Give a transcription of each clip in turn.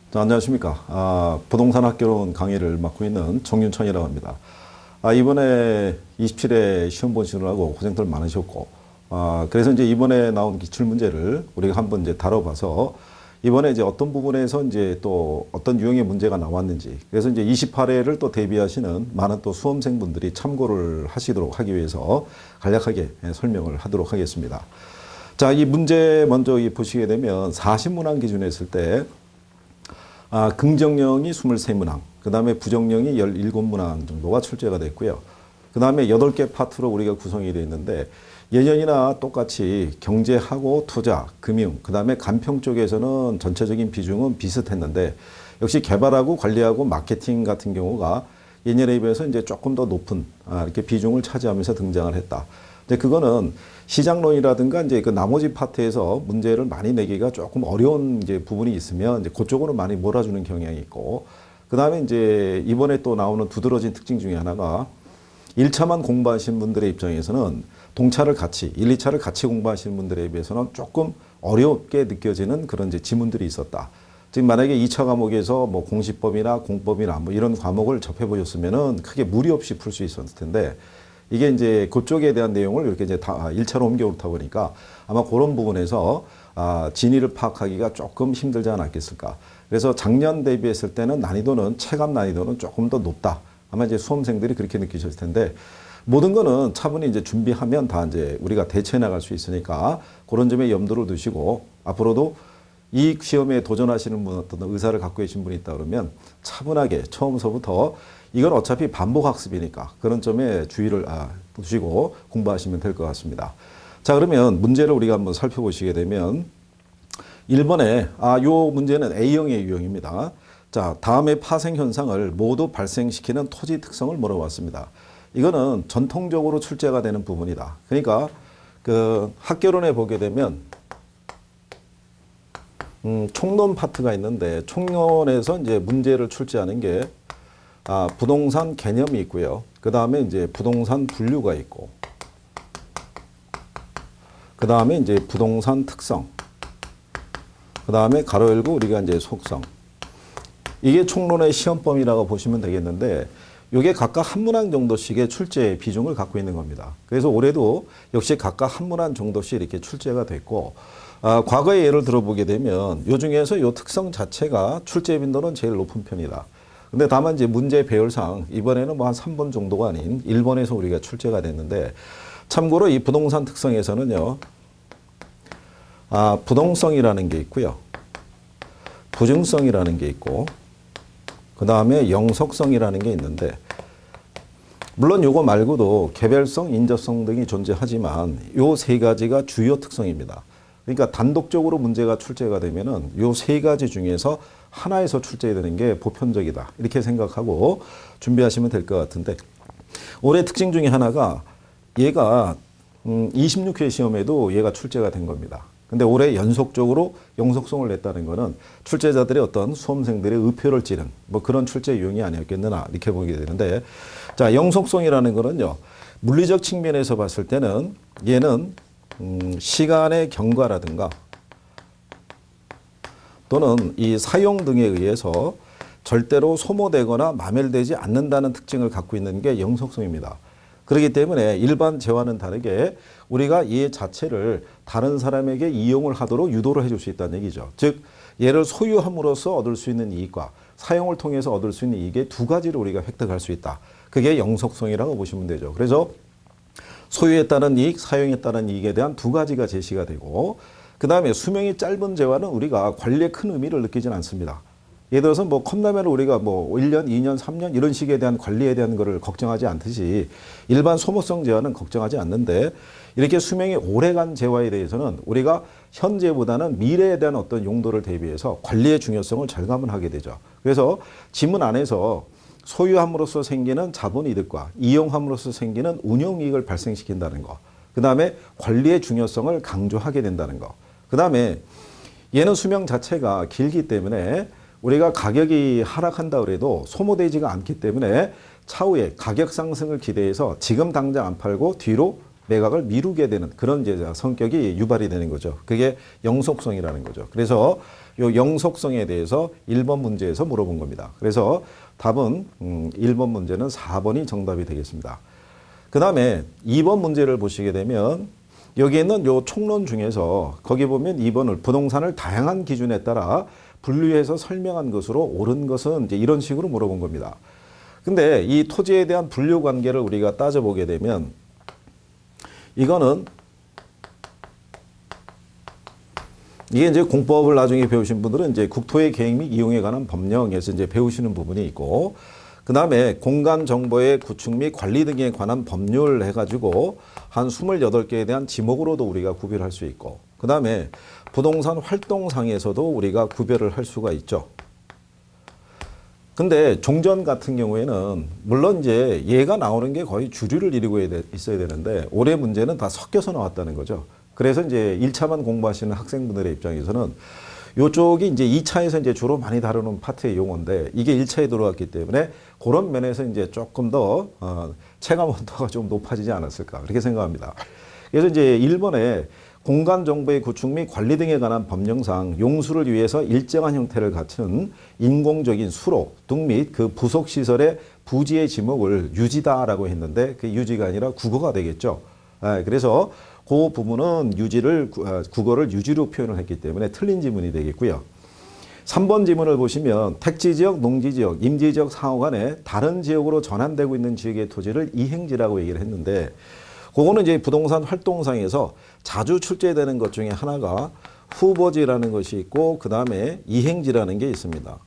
자, 안녕하십니까. 부동산 학교론 강의를 맡고 있는 정윤천이라고 합니다. 이번에 27회 시험 보시느라고 고생들 많으셨고, 그래서 이제 이번에 나온 기출문제를 우리가 한번 이제 다뤄봐서, 이번에 이제 어떤 부분에서 이제 또 어떤 유형의 문제가 나왔는지, 그래서 이제 28회를 또 대비하시는 많은 또 수험생분들이 참고를 하시도록 하기 위해서 간략하게 설명을 하도록 하겠습니다. 자, 이 문제 먼저 보시게 되면 40문항 기준에 했을 때, 긍정형이 23문항, 그 다음에 부정형이 17문항 정도가 출제가 됐고요. 그 다음에 8개 파트로 우리가 구성이 되어 있는데, 예년이나 똑같이 경제하고 투자, 금융, 그 다음에 간평 쪽에서는 전체적인 비중은 비슷했는데, 역시 개발하고 관리하고 마케팅 같은 경우가 예년에 비해서 이제 조금 더 높은 이렇게 비중을 차지하면서 등장을 했다. 근데 그거는 시장론이라든가 이제 그 나머지 파트에서 문제를 많이 내기가 조금 어려운 이제 부분이 있으면 이제 그쪽으로 많이 몰아주는 경향이 있고, 그 다음에 이제 이번에 또 나오는 두드러진 특징 중에 하나가 1차만 공부하신 분들의 입장에서는 동차를 같이, 1, 2차를 같이 공부하시는 분들에 비해서는 조금 어렵게 느껴지는 그런 이제 지문들이 있었다. 즉, 만약에 2차 과목에서 뭐 공시법이나 공법이나 뭐 이런 과목을 접해보셨으면은 크게 무리 없이 풀 수 있었을 텐데, 이게 이제 그쪽에 대한 내용을 이렇게 이제 다 1차로 옮겨오다 보니까 아마 그런 부분에서 진위를 파악하기가 조금 힘들지 않았겠을까. 그래서 작년 대비했을 때는 난이도는, 체감 난이도는 조금 더 높다. 아마 이제 수험생들이 그렇게 느끼셨을 텐데, 모든 거는 차분히 이제 준비하면 다 이제 우리가 대처해 나갈 수 있으니까 그런 점에 염두를 두시고, 앞으로도 이 시험에 도전하시는 분, 어떤 의사를 갖고 계신 분이 있다 그러면 차분하게 처음서부터, 이건 어차피 반복 학습이니까 그런 점에 주의를 두시고 공부하시면 될 것 같습니다. 자, 그러면 문제를 우리가 한번 살펴보시게 되면 1번에 요 문제는 A형의 유형입니다. 자, 다음의 파생 현상을 모두 발생시키는 토지 특성을 물어봤습니다. 이거는 전통적으로 출제가 되는 부분이다. 그러니까 그 학교론에 보게 되면 총론 파트가 있는데, 총론에서 이제 문제를 출제하는 게 부동산 개념이 있고요. 그 다음에 이제 부동산 분류가 있고, 그 다음에 이제 부동산 특성, 그 다음에 가로 열고 우리가 이제 속성. 이게 총론의 시험범위라고 보시면 되겠는데, 이게 각각 한 문항 정도씩의 출제 비중을 갖고 있는 겁니다. 그래서 올해도 역시 각각 한 문항 정도씩 이렇게 출제가 됐고, 과거의 예를 들어보게 되면 요 중에서 요 특성 자체가 출제 빈도는 제일 높은 편이다. 근데 다만 이제 문제 배열상 이번에는 뭐 한 3번 정도가 아닌 1번에서 우리가 출제가 됐는데, 참고로 이 부동산 특성에서는요, 부동성이라는 게 있고요, 부증성이라는 게 있고, 그 다음에 영속성이라는 게 있는데, 물론 요거 말고도 개별성, 인접성 등이 존재하지만 요 세 가지가 주요 특성입니다. 그러니까 단독적으로 문제가 출제가 되면은 요 세 가지 중에서 하나에서 출제되는 게 보편적이다. 이렇게 생각하고 준비하시면 될 것 같은데, 올해 특징 중에 하나가 얘가 26회 시험에도 얘가 출제가 된 겁니다. 근데 올해 연속적으로 영속성을 냈다는 거는 출제자들의 어떤 수험생들의 의표를 찌른 뭐 그런 출제 유형이 아니었겠느냐 이렇게 보게 되는데, 자, 영속성이라는 거는요, 물리적 측면에서 봤을 때는 얘는 시간의 경과라든가 또는 이 사용 등에 의해서 절대로 소모되거나 마멸되지 않는다는 특징을 갖고 있는 게 영속성입니다. 그렇기 때문에 일반 재화는 다르게 우리가 이 자체를 다른 사람에게 이용을 하도록 유도를 해줄 수 있다는 얘기죠. 즉, 얘를 소유함으로써 얻을 수 있는 이익과 사용을 통해서 얻을 수 있는 이익의 두 가지를 우리가 획득할 수 있다. 그게 영속성이라고 보시면 되죠. 그래서 소유에 따른 이익, 사용에 따른 이익에 대한 두 가지가 제시가 되고, 그 다음에 수명이 짧은 재화는 우리가 관리에 큰 의미를 느끼지는 않습니다. 예를 들어서 뭐 컵라면을 우리가 뭐 1년, 2년, 3년 이런 식에 대한 관리에 대한 거를 걱정하지 않듯이 일반 소모성 재화는 걱정하지 않는데, 이렇게 수명이 오래간 재화에 대해서는 우리가 현재보다는 미래에 대한 어떤 용도를 대비해서 관리의 중요성을 절감을 하게 되죠. 그래서 지문 안에서 소유함으로써 생기는 자본이득과 이용함으로써 생기는 운용이익을 발생시킨다는 거, 그 다음에 관리의 중요성을 강조하게 된다는 거, 그 다음에 얘는 수명 자체가 길기 때문에 우리가 가격이 하락한다 그래도 소모되지가 않기 때문에 차후에 가격 상승을 기대해서 지금 당장 안 팔고 뒤로 매각을 미루게 되는 그런 이제 성격이 유발이 되는 거죠. 그게 영속성이라는 거죠. 그래서 요 영속성에 대해서 1번 문제에서 물어본 겁니다. 그래서 답은 1번 문제는 4번이 정답이 되겠습니다. 그 다음에 2번 문제를 보시게 되면 여기에 있는 요 총론 중에서 거기 보면 2번을 부동산을 다양한 기준에 따라 분류해서 설명한 것으로 옳은 것은 이제 이런 식으로 물어본 겁니다. 근데 이 토지에 대한 분류 관계를 우리가 따져보게 되면 이거는 이게 이제 공법을 나중에 배우신 분들은 이제 국토의 계획 및 이용에 관한 법령에서 이제 배우시는 부분이 있고, 그 다음에 공간 정보의 구축 및 관리 등에 관한 법률 해가지고 한 28개에 대한 지목으로도 우리가 구별할 수 있고, 그 다음에 부동산 활동상에서도 우리가 구별을 할 수가 있죠. 근데 종전 같은 경우에는 물론 이제 얘가 나오는 게 거의 주류를 이루고 있어야 되는데 올해 문제는 다 섞여서 나왔다는 거죠. 그래서 이제 1차만 공부하시는 학생분들의 입장에서는 요쪽이 이제 2차에서 이제 주로 많이 다루는 파트의 용어인데 이게 1차에 들어왔기 때문에 그런 면에서 이제 조금 더 체감 온도가 좀 높아지지 않았을까 그렇게 생각합니다. 그래서 이제 1번에 공간 정보의 구축 및 관리 등에 관한 법령상 용수를 위해서 일정한 형태를 갖춘 인공적인 수로 등 및 그 부속 시설의 부지의 지목을 유지다라고 했는데 그 유지가 아니라 국어가 되겠죠. 그래서 그 부분은 유지를 국어를 유지로 표현을 했기 때문에 틀린 지문이 되겠고요. 3번 지문을 보시면 택지지역, 농지지역, 임지지역 상호 간에 다른 지역으로 전환되고 있는 지역의 토지를 이행지라고 얘기를 했는데 그거는 이제 부동산 활동상에서 자주 출제되는 것 중에 하나가 후보지라는 것이 있고 그 다음에 이행지라는 게 있습니다.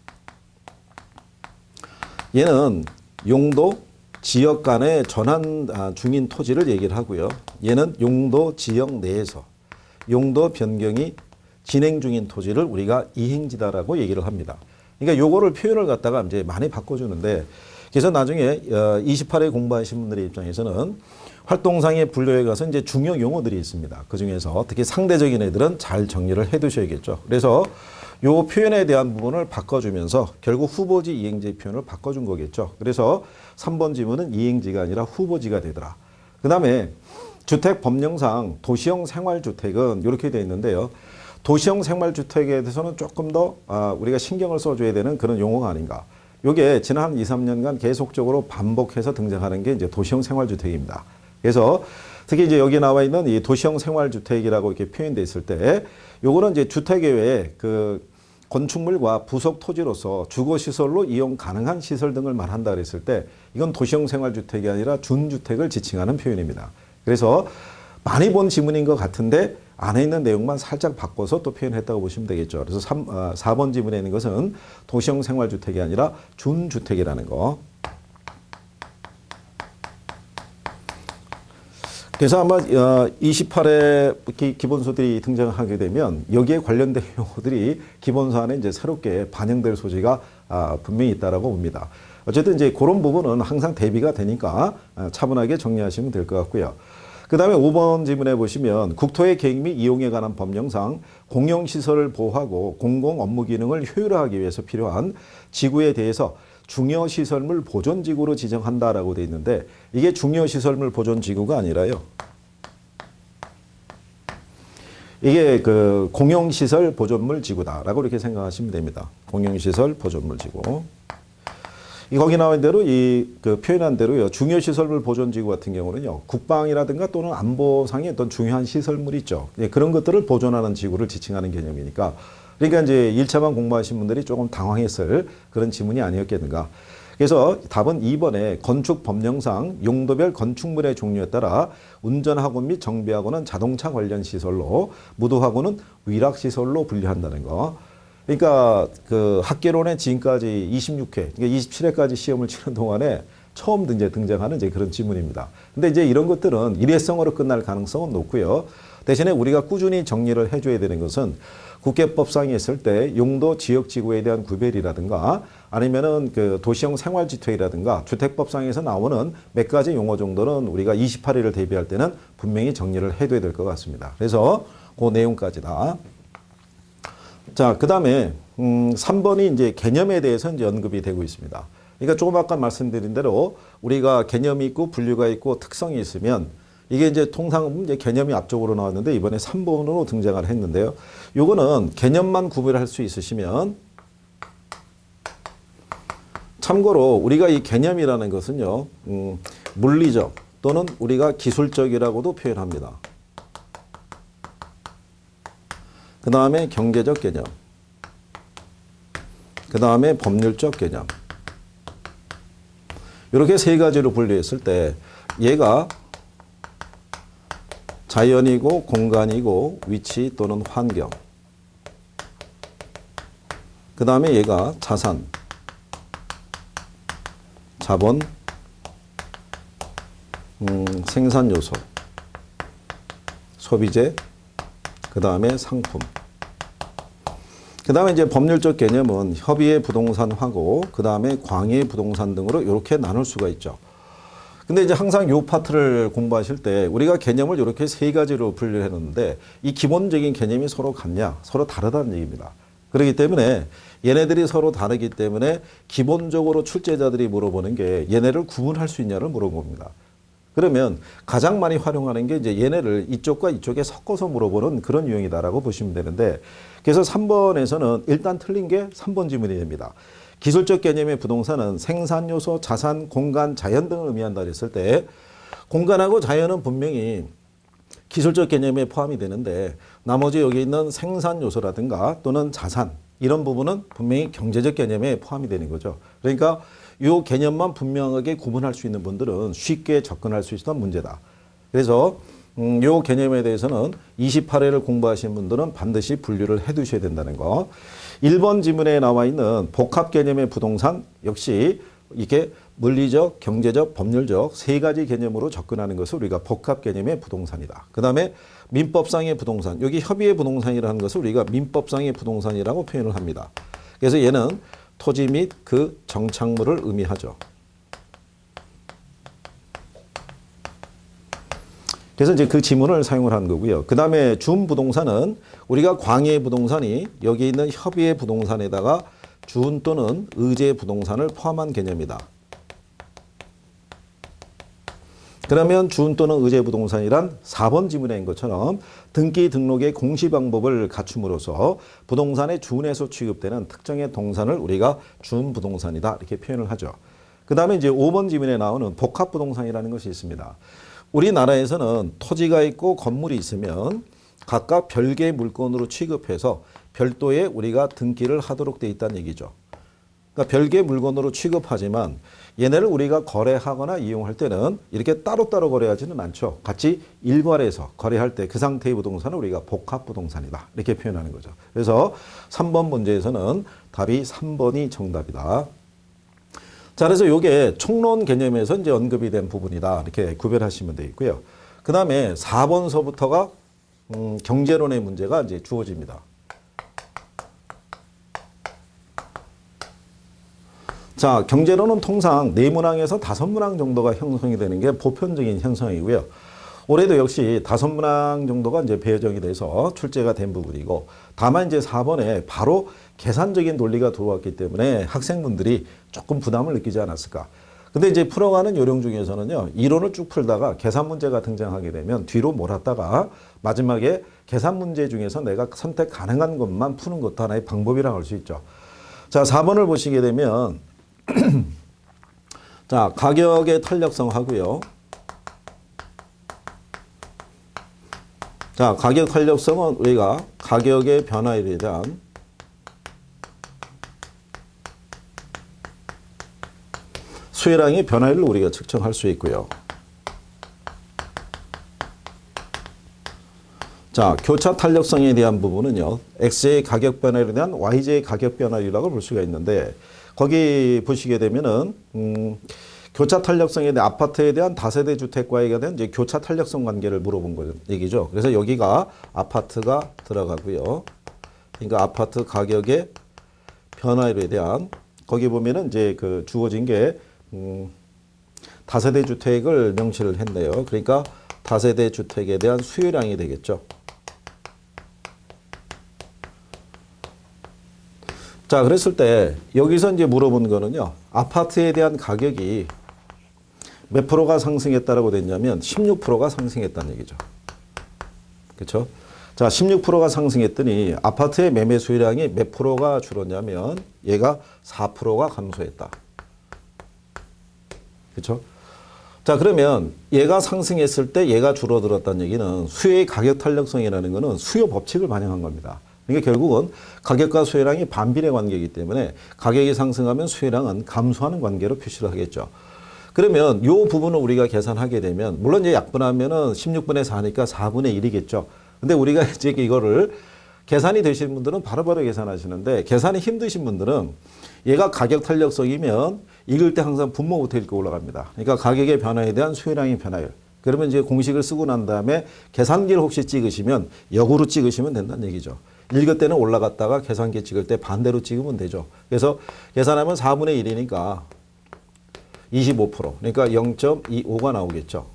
얘는 용도, 지역 간의 전환 중인 토지를 얘기를 하고요. 얘는 용도, 지역 내에서 용도 변경이 진행 중인 토지를 우리가 이행지다라고 얘기를 합니다. 그러니까 요거를 표현을 갖다가 이제 많이 바꿔주는데 그래서 나중에 28회 공부하신 분들의 입장에서는 활동상의 분류에 가서 이제 중요 용어들이 있습니다. 그 중에서 특히 상대적인 애들은 잘 정리를 해 두셔야겠죠. 그래서 요 표현에 대한 부분을 바꿔주면서 결국 후보지 이행지 표현을 바꿔준 거겠죠. 그래서 3번 지문은 이행지가 아니라 후보지가 되더라. 그 다음에 주택 법령상 도시형 생활주택은 이렇게 되어 있는데요. 도시형 생활주택에 대해서는 조금 더 우리가 신경을 써줘야 되는 그런 용어가 아닌가. 요게 지난 2, 3년간 계속적으로 반복해서 등장하는 게 이제 도시형 생활주택입니다. 그래서 특히 이제 여기 나와 있는 이 도시형 생활주택이라고 이렇게 표현되어 있을 때 요거는 이제 주택 외에 그 건축물과 부속 토지로서 주거시설로 이용 가능한 시설 등을 말한다 그랬을 때 이건 도시형 생활주택이 아니라 준주택을 지칭하는 표현입니다. 그래서 많이 본 지문인 것 같은데 안에 있는 내용만 살짝 바꿔서 또 표현했다고 보시면 되겠죠. 그래서 4번 지문에 있는 것은 도시형 생활주택이 아니라 준주택이라는 거. 그래서 아마 28회 기본소들이 등장하게 되면 여기에 관련된 용어들이 기본서 안에 이제 새롭게 반영될 소지가 분명히 있다라고 봅니다. 어쨌든 이제 그런 부분은 항상 대비가 되니까 차분하게 정리하시면 될 것 같고요. 그 다음에 5번 지문에 보시면 국토의 계획 및 이용에 관한 법령상 공용시설을 보호하고 공공 업무 기능을 효율화하기 위해서 필요한 지구에 대해서 중요시설물 보존지구로 지정한다라고 되어 있는데 이게 중요시설물 보존지구가 아니라요. 이게 그 공용시설 보존물 지구다라고 이렇게 생각하시면 됩니다. 공용시설 보존물 지구. 거기 나온 대로 그 표현한 대로요. 중요시설물 보존지구 같은 경우는요. 국방이라든가 또는 안보상의 어떤 중요한 시설물이 있죠. 그런 것들을 보존하는 지구를 지칭하는 개념이니까 그러니까 이제 1차만 공부하신 분들이 조금 당황했을 그런 지문이 아니었겠는가. 그래서 답은 2번에 건축 법령상 용도별 건축물의 종류에 따라 운전학원 및 정비학원은 자동차 관련 시설로 무도학원은 위락시설로 분류한다는 거. 그러니까 그 학개론의 지금까지 26회, 그러니까 27회까지 시험을 치는 동안에 처음 등장하는 이제 그런 지문입니다. 근데 이제 이런 것들은 일회성으로 끝날 가능성은 높고요. 대신에 우리가 꾸준히 정리를 해줘야 되는 것은 국계법상에 있을 때 용도 지역지구에 대한 구별이라든가 아니면은 그 도시형 생활주택이라든가 주택법상에서 나오는 몇 가지 용어 정도는 우리가 28회를 대비할 때는 분명히 정리를 해둬야 될 것 같습니다. 그래서 그 내용까지다. 자, 그 다음에 3번이 이제 개념에 대해서 이제 언급이 되고 있습니다. 그러니까 조금 아까 말씀드린 대로 우리가 개념이 있고 분류가 있고 특성이 있으면 이게 이제 통상 이제 개념이 앞쪽으로 나왔는데 이번에 3번으로 등장을 했는데요. 요거는 개념만 구별할 수 있으시면 참고로 우리가 이 개념이라는 것은요, 물리적 또는 우리가 기술적이라고도 표현합니다. 그 다음에 경제적 개념, 그 다음에 법률적 개념. 이렇게 세 가지로 분류했을 때 얘가 자연이고 공간이고 위치 또는 환경. 그 다음에 얘가 자산, 자본, 생산 요소, 소비재, 그 다음에 상품. 그 다음에 이제 법률적 개념은 협의의 부동산하고 그 다음에 광의의 부동산 등으로 이렇게 나눌 수가 있죠. 근데 이제 항상 요 파트를 공부하실 때 우리가 개념을 이렇게 세 가지로 분류를 했는데 이 기본적인 개념이 서로 같냐? 서로 다르다는 얘기입니다. 그렇기 때문에 얘네들이 서로 다르기 때문에 기본적으로 출제자들이 물어보는 게 얘네를 구분할 수 있냐를 물어봅니다. 그러면 가장 많이 활용하는 게 이제 얘네를 이쪽과 이쪽에 섞어서 물어보는 그런 유형이다라고 보시면 되는데 그래서 3번에서는 일단 틀린 게 3번 지문이 됩니다. 기술적 개념의 부동산은 생산 요소, 자산, 공간, 자연 등을 의미한다 했을 때 공간하고 자연은 분명히 기술적 개념에 포함이 되는데 나머지 여기 있는 생산 요소라든가 또는 자산 이런 부분은 분명히 경제적 개념에 포함이 되는 거죠. 그러니까 이 개념만 분명하게 구분할 수 있는 분들은 쉽게 접근할 수 있었던 문제다. 그래서 이 개념에 대해서는 28회를 공부하신 분들은 반드시 분류를 해 두셔야 된다는 거. 1번 지문에 나와 있는 복합 개념의 부동산 역시 이게 물리적, 경제적, 법률적 세 가지 개념으로 접근하는 것을 우리가 복합 개념의 부동산이다. 그 다음에 민법상의 부동산, 여기 협의의 부동산이라는 것을 우리가 민법상의 부동산이라고 표현을 합니다. 그래서 얘는 토지 및 그 정착물을 의미하죠. 그래서 이제 그 지문을 사용을 한 거고요. 그 다음에 준부동산은 우리가 광의의 부동산이 여기 있는 협의의 부동산에다가 준 또는 의제 부동산을 포함한 개념이다. 그러면 준 또는 의제 부동산이란 4번 지문에 있는 것처럼 등기 등록의 공시 방법을 갖춤으로써 부동산에 준해서 취급되는 특정의 동산을 우리가 준부동산이다 이렇게 표현을 하죠. 그 다음에 이제 5번 지문에 나오는 복합부동산이라는 것이 있습니다. 우리나라에서는 토지가 있고 건물이 있으면 각각 별개의 물건으로 취급해서 별도의 우리가 등기를 하도록 돼 있다는 얘기죠. 그러니까 별개의 물건으로 취급하지만 얘네를 우리가 거래하거나 이용할 때는 이렇게 따로따로 거래하지는 않죠. 같이 일괄해서 거래할 때 그 상태의 부동산을 우리가 복합부동산이다 이렇게 표현하는 거죠. 그래서 3번 문제에서는 답이 3번이 정답이다. 자, 그래서 이게 총론 개념에서 이제 언급이 된 부분이다. 이렇게 구별하시면 되겠고요. 그 다음에 4번서부터가 경제론의 문제가 이제 주어집니다. 자, 경제론은 통상 4문항에서 5문항 정도가 형성이 되는 게 보편적인 현상이고요. 올해도 역시 5문항 정도가 이제 배정이 돼서 출제가 된 부분이고, 다만 이제 4번에 바로 계산적인 논리가 들어왔기 때문에 학생분들이 조금 부담을 느끼지 않았을까. 근데 이제 풀어가는 요령 중에서는요, 이론을 쭉 풀다가 계산 문제가 등장하게 되면 뒤로 몰았다가 마지막에 계산 문제 중에서 내가 선택 가능한 것만 푸는 것도 하나의 방법이라고 할 수 있죠. 자, 4번을 보시게 되면 자, 가격의 탄력성 하고요. 자, 가격 탄력성은 우리가 가격의 변화에 대한 수혜량의 변화를 우리가 측정할 수 있고요. 자, 교차 탄력성에 대한 부분은요, X의 가격 변화에 대한 Y제의 가격 변화라고 볼 수가 있는데, 거기 보시게 되면은, 교차 탄력성에 대한 아파트에 대한 다세대 주택과에 대한 이제 교차 탄력성 관계를 물어본 거 얘기죠. 그래서 여기가 아파트가 들어가고요. 그러니까 아파트 가격의 변화에 대한, 거기 보면은 이제 그 주어진 게, 다세대 주택을 명시를 했네요. 그러니까 다세대 주택에 대한 수요량이 되겠죠. 자, 그랬을 때 여기서 이제 물어본 거는요, 아파트에 대한 가격이 몇 프로가 상승했다라고 됐냐면 16%가 상승했다는 얘기죠. 그렇죠? 자, 16%가 상승했더니 아파트의 매매 수요량이 몇 프로가 줄었냐면 얘가 4%가 감소했다. 그렇죠? 자, 그러면 얘가 상승했을 때 얘가 줄어들었다는 얘기는 수요의 가격 탄력성이라는 것은 수요 법칙을 반영한 겁니다. 그러니까 결국은 가격과 수요량이 반비례 관계이기 때문에 가격이 상승하면 수요량은 감소하는 관계로 표시를 하겠죠. 그러면 이 부분을 우리가 계산하게 되면 물론 이제 약분하면은 16분의 4니까 4분의 1이겠죠. 근데 우리가 이제 이거를 계산이 되시는 분들은 바로바로 계산하시는데 계산이 힘드신 분들은 얘가 가격 탄력성이면 읽을 때 항상 분모부터 읽고 올라갑니다. 그러니까 가격의 변화에 대한 수요량의 변화율. 그러면 이제 공식을 쓰고 난 다음에 계산기를 혹시 찍으시면 역으로 찍으시면 된다는 얘기죠. 읽을 때는 올라갔다가 계산기 찍을 때 반대로 찍으면 되죠. 그래서 계산하면 4분의 1이니까 25%. 그러니까 0.25가 나오겠죠.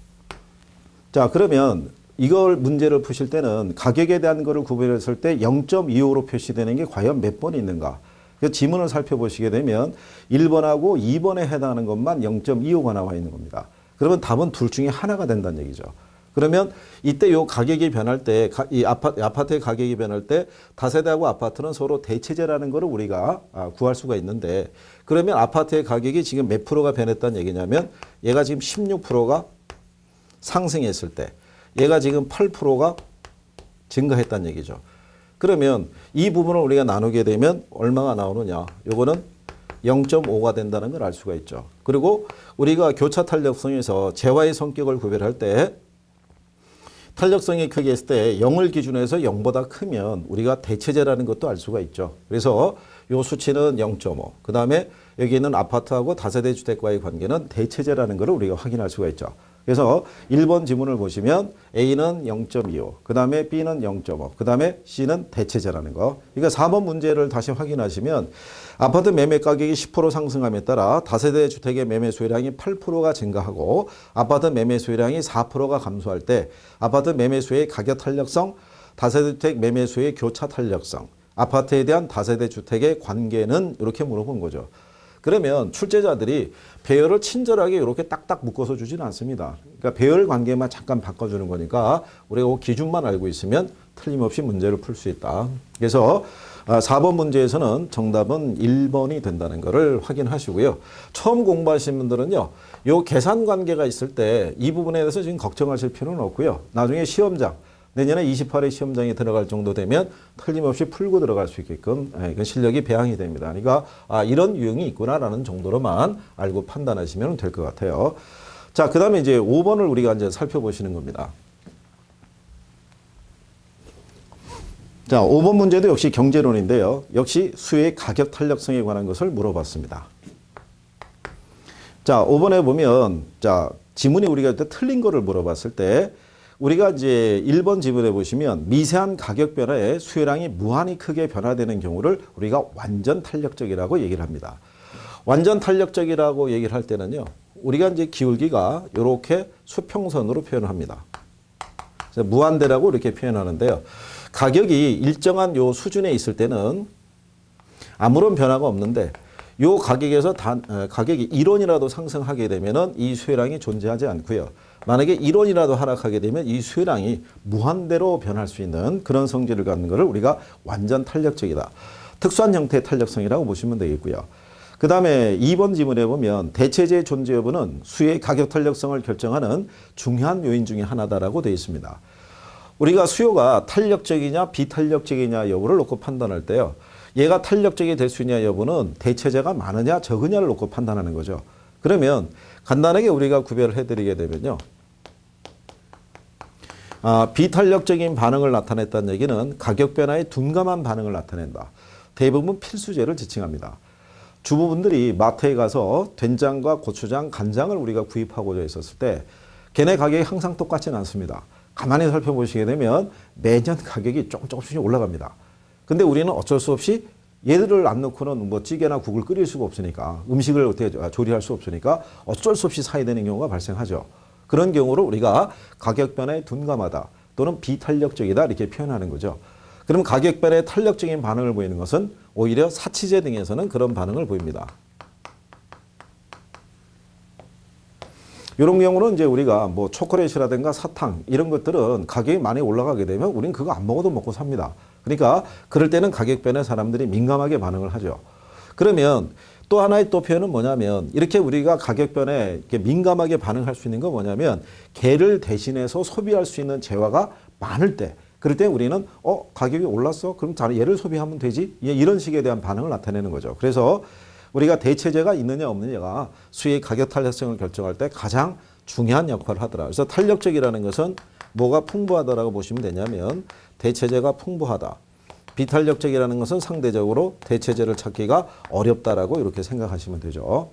자, 그러면 이걸 문제를 푸실 때는 가격에 대한 거를 구별했을 때 0.25로 표시되는 게 과연 몇 번이 있는가. 그 지문을 살펴보시게 되면 1번하고 2번에 해당하는 것만 0.25가 나와 있는 겁니다. 그러면 답은 둘 중에 하나가 된다는 얘기죠. 그러면 이때 요 가격이 변할 때, 이 아파트의 가격이 변할 때 다세대하고 아파트는 서로 대체제라는 거를 우리가 구할 수가 있는데 그러면 아파트의 가격이 지금 몇 프로가 변했다는 얘기냐면 얘가 지금 16%가 상승했을 때 얘가 지금 8%가 증가했다는 얘기죠. 그러면 이 부분을 우리가 나누게 되면 얼마가 나오느냐. 요거는 0.5가 된다는 걸 알 수가 있죠. 그리고 우리가 교차 탄력성에서 재화의 성격을 구별할 때 탄력성이 크게 했을 때 0을 기준으로 해서 0보다 크면 우리가 대체제라는 것도 알 수가 있죠. 그래서 요 수치는 0.5. 그 다음에 여기 있는 아파트하고 다세대 주택과의 관계는 대체제라는 것을 우리가 확인할 수가 있죠. 그래서 1번 지문을 보시면 A는 0.25, 그 다음에 B는 0.5, 그 다음에 C는 대체제라는 거. 그러니까 4번 문제를 다시 확인하시면 아파트 매매 가격이 10% 상승함에 따라 다세대 주택의 매매 수요량이 8%가 증가하고 아파트 매매 수요량이 4%가 감소할 때 아파트 매매 수요의 가격 탄력성, 다세대 주택 매매 수요의 교차 탄력성, 아파트에 대한 다세대 주택의 관계는 이렇게 물어본 거죠. 그러면 출제자들이 배열을 친절하게 이렇게 딱딱 묶어서 주지는 않습니다. 그러니까 배열 관계만 잠깐 바꿔주는 거니까 우리가 그 기준만 알고 있으면 틀림없이 문제를 풀 수 있다. 그래서 4번 문제에서는 정답은 1번이 된다는 것을 확인하시고요. 처음 공부하신 분들은요. 요 계산 관계가 있을 때 이 부분에 대해서 지금 걱정하실 필요는 없고요. 나중에 시험장 내년에 28회 시험장에 들어갈 정도 되면 틀림없이 풀고 들어갈 수 있게끔 이건 실력이 배양이 됩니다. 그러니까 이런 유형이 있구나라는 정도로만 알고 판단하시면 될 것 같아요. 자, 그 다음에 이제 5번을 우리가 이제 살펴보시는 겁니다. 자, 5번 문제도 역시 경제론인데요. 역시 수요의 가격 탄력성에 관한 것을 물어봤습니다. 자, 5번에 보면 자, 지문이 우리가 틀린 거를 물어봤을 때 우리가 이제 1번 지문에 보시면 미세한 가격 변화에 수요량이 무한히 크게 변화되는 경우를 우리가 완전 탄력적이라고 얘기를 합니다. 완전 탄력적이라고 얘기를 할 때는요. 우리가 이제 기울기가 이렇게 수평선으로 표현을 합니다. 그래서 무한대라고 이렇게 표현하는데요. 가격이 일정한 요 수준에 있을 때는 아무런 변화가 없는데 요 가격에서 가격이 1원이라도 상승하게 되면은 이 수요량이 존재하지 않고요. 만약에 1원이라도 하락하게 되면 이 수요량이 무한대로 변할 수 있는 그런 성질을 갖는 것을 우리가 완전 탄력적이다. 특수한 형태의 탄력성이라고 보시면 되겠고요. 그 다음에 2번 지문에 보면 대체제의 존재 여부는 수요의 가격 탄력성을 결정하는 중요한 요인 중에 하나다라고 되어 있습니다. 우리가 수요가 탄력적이냐 비탄력적이냐 여부를 놓고 판단할 때요. 얘가 탄력적이 될 수 있냐 여부는 대체제가 많으냐 적으냐를 놓고 판단하는 거죠. 그러면 간단하게 우리가 구별을 해드리게 되면요. 비탄력적인 반응을 나타냈다는 얘기는 가격 변화에 둔감한 반응을 나타낸다. 대부분 필수제를 지칭합니다. 주부분들이 마트에 가서 된장과 고추장, 간장을 우리가 구입하고자 했었을 때 걔네 가격이 항상 똑같지는 않습니다. 가만히 살펴보시게 되면 매년 가격이 조금씩 올라갑니다. 근데 우리는 어쩔 수 없이 얘들을 안 넣고는 뭐 찌개나 국을 끓일 수가 없으니까 음식을 어떻게 조리할 수 없으니까 어쩔 수 없이 사야 되는 경우가 발생하죠. 그런 경우로 우리가 가격 변화에 둔감하다 또는 비탄력적이다 이렇게 표현하는 거죠. 그럼 가격 변화에 탄력적인 반응을 보이는 것은 오히려 사치제 등에서는 그런 반응을 보입니다. 이런 경우는 이제 우리가 뭐 초콜릿이라든가 사탕 이런 것들은 가격이 많이 올라가게 되면 우리는 그거 안 먹어도 먹고 삽니다. 그러니까 그럴 때는 가격 변에 사람들이 민감하게 반응을 하죠. 그러면 또 하나의 또 표현은 뭐냐면 이렇게 우리가 가격 변에 이렇게 민감하게 반응할 수 있는 건 뭐냐면 개를 대신해서 소비할 수 있는 재화가 많을 때 그럴 때 우리는 가격이 올랐어? 그럼 얘를 소비하면 되지? 이런 식에 대한 반응을 나타내는 거죠. 그래서 우리가 대체재가 있느냐 없느냐가 수의 가격 탄력성을 결정할 때 가장 중요한 역할을 하더라. 그래서 탄력적이라는 것은 뭐가 풍부하다라고 보시면 되냐면 대체재가 풍부하다. 비탄력적이라는 것은 상대적으로 대체재를 찾기가 어렵다라고 이렇게 생각하시면 되죠.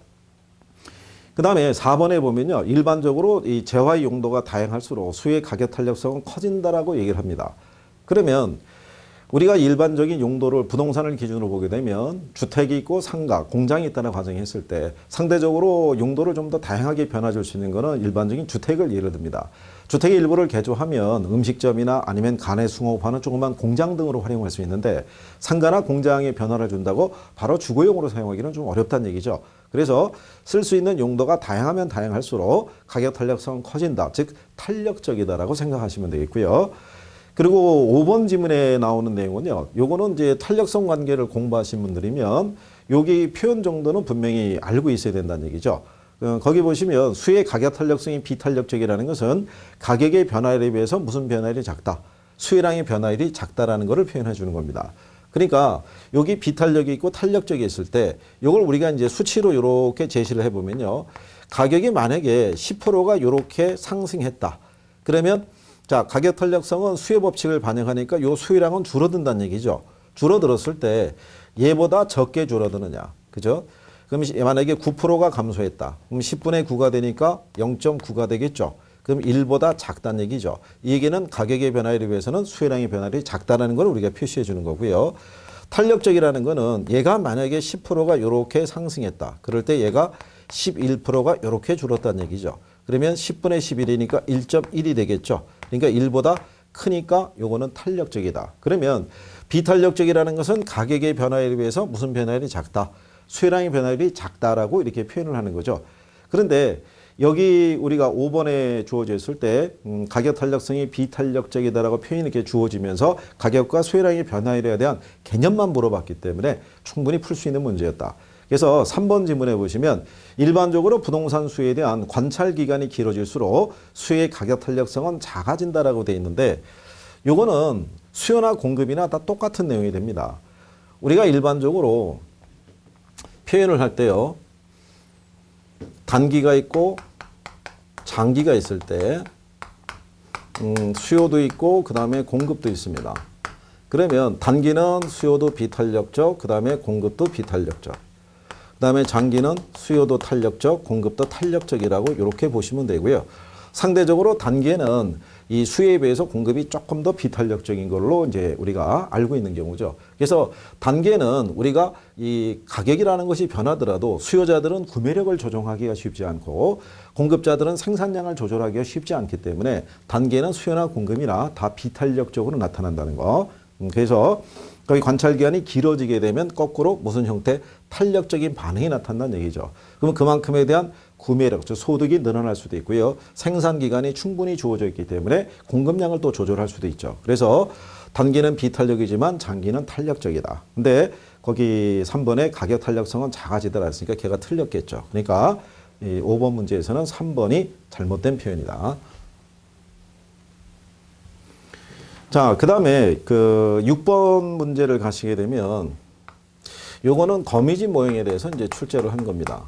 그 다음에 4번에 보면요. 일반적으로 이 재화의 용도가 다양할수록 수의 가격 탄력성은 커진다라고 얘기를 합니다. 그러면 우리가 일반적인 용도를 부동산을 기준으로 보게 되면 주택이 있고 상가, 공장이 있다는 가정이 했을 때 상대적으로 용도를 좀 더 다양하게 변화줄 수 있는 것은 일반적인 주택을 예를 듭니다. 주택의 일부를 개조하면 음식점이나 아니면 간에 숭업하는 조그만 공장 등으로 활용할 수 있는데 상가나 공장에 변화를 준다고 바로 주거용으로 사용하기는 좀 어렵다는 얘기죠. 그래서 쓸 수 있는 용도가 다양하면 다양할수록 가격 탄력성은 커진다. 즉 탄력적이다라고 생각하시면 되겠고요. 그리고 5번 지문에 나오는 내용은요. 요거는 이제 탄력성 관계를 공부하신 분들이면 여기 표현 정도는 분명히 알고 있어야 된다는 얘기죠. 거기 보시면 수의 가격 탄력성이 비탄력적이라는 것은 가격의 변화율에 비해서 무슨 변화율이 작다. 수혜량의 변화율이 작다라는 것을 표현해 주는 겁니다. 그러니까 여기 비탄력이 있고 탄력적이 있을 때 이걸 우리가 이제 수치로 이렇게 제시를 해보면요. 가격이 만약에 10%가 이렇게 상승했다. 그러면 자, 가격 탄력성은 수요 법칙을 반영하니까 요 수요량은 줄어든다는 얘기죠. 줄어들었을 때 얘보다 적게 줄어드느냐. 그죠? 그럼 만약에 9%가 감소했다. 그럼 10분의 9가 되니까 0.9가 되겠죠. 그럼 1보다 작다는 얘기죠. 이 얘기는 가격의 변화에 비해서는 수요량의 변화율이 작다는 걸 우리가 표시해 주는 거고요. 탄력적이라는 거는 얘가 만약에 10%가 이렇게 상승했다. 그럴 때 얘가 11%가 이렇게 줄었다는 얘기죠. 그러면 10분의 11이니까 1.1이 되겠죠. 그러니까 1보다 크니까 요거는 탄력적이다. 그러면 비탄력적이라는 것은 가격의 변화에 비해서 무슨 변화율이 작다. 수요량의 변화율이 작다라고 이렇게 표현을 하는 거죠. 그런데 여기 우리가 5번에 주어져 있을 때 가격 탄력성이 비탄력적이다라고 표현이 이렇게 주어지면서 가격과 수요량의 변화율에 대한 개념만 물어봤기 때문에 충분히 풀 수 있는 문제였다. 그래서 3번 지문에 보시면 일반적으로 부동산 수요에 대한 관찰 기간이 길어질수록 수요의 가격 탄력성은 작아진다라고 되어 있는데 요거는 수요나 공급이나 다 똑같은 내용이 됩니다. 우리가 일반적으로 표현을 할 때요. 단기가 있고 장기가 있을 때 수요도 있고 그 다음에 공급도 있습니다. 그러면 단기는 수요도 비탄력적, 그 다음에 공급도 비탄력적. 그 다음에 장기는 수요도 탄력적, 공급도 탄력적이라고 이렇게 보시면 되고요. 상대적으로 단기에는 이 수요에 비해서 공급이 조금 더 비탄력적인 걸로 이제 우리가 알고 있는 경우죠. 그래서 단기에는 우리가 이 가격이라는 것이 변하더라도 수요자들은 구매력을 조정하기가 쉽지 않고 공급자들은 생산량을 조절하기가 쉽지 않기 때문에 단기에는 수요나 공급이나 다 비탄력적으로 나타난다는 거. 그래서 거기 관찰 기간이 길어지게 되면 거꾸로 무슨 형태? 탄력적인 반응이 나타난다는 얘기죠. 그러면 그만큼에 대한 구매력, 즉 소득이 늘어날 수도 있고요. 생산 기간이 충분히 주어져 있기 때문에 공급량을 또 조절할 수도 있죠. 그래서 단기는 비탄력이지만 장기는 탄력적이다. 근데 거기 3번에 가격 탄력성은 작아지더라 했으니까 걔가 틀렸겠죠. 그러니까 이 5번 문제에서는 3번이 잘못된 표현이다. 자, 그 다음에 그 6번 문제를 가시게 되면 요거는 거미집 모형에 대해서 이제 출제를 한 겁니다.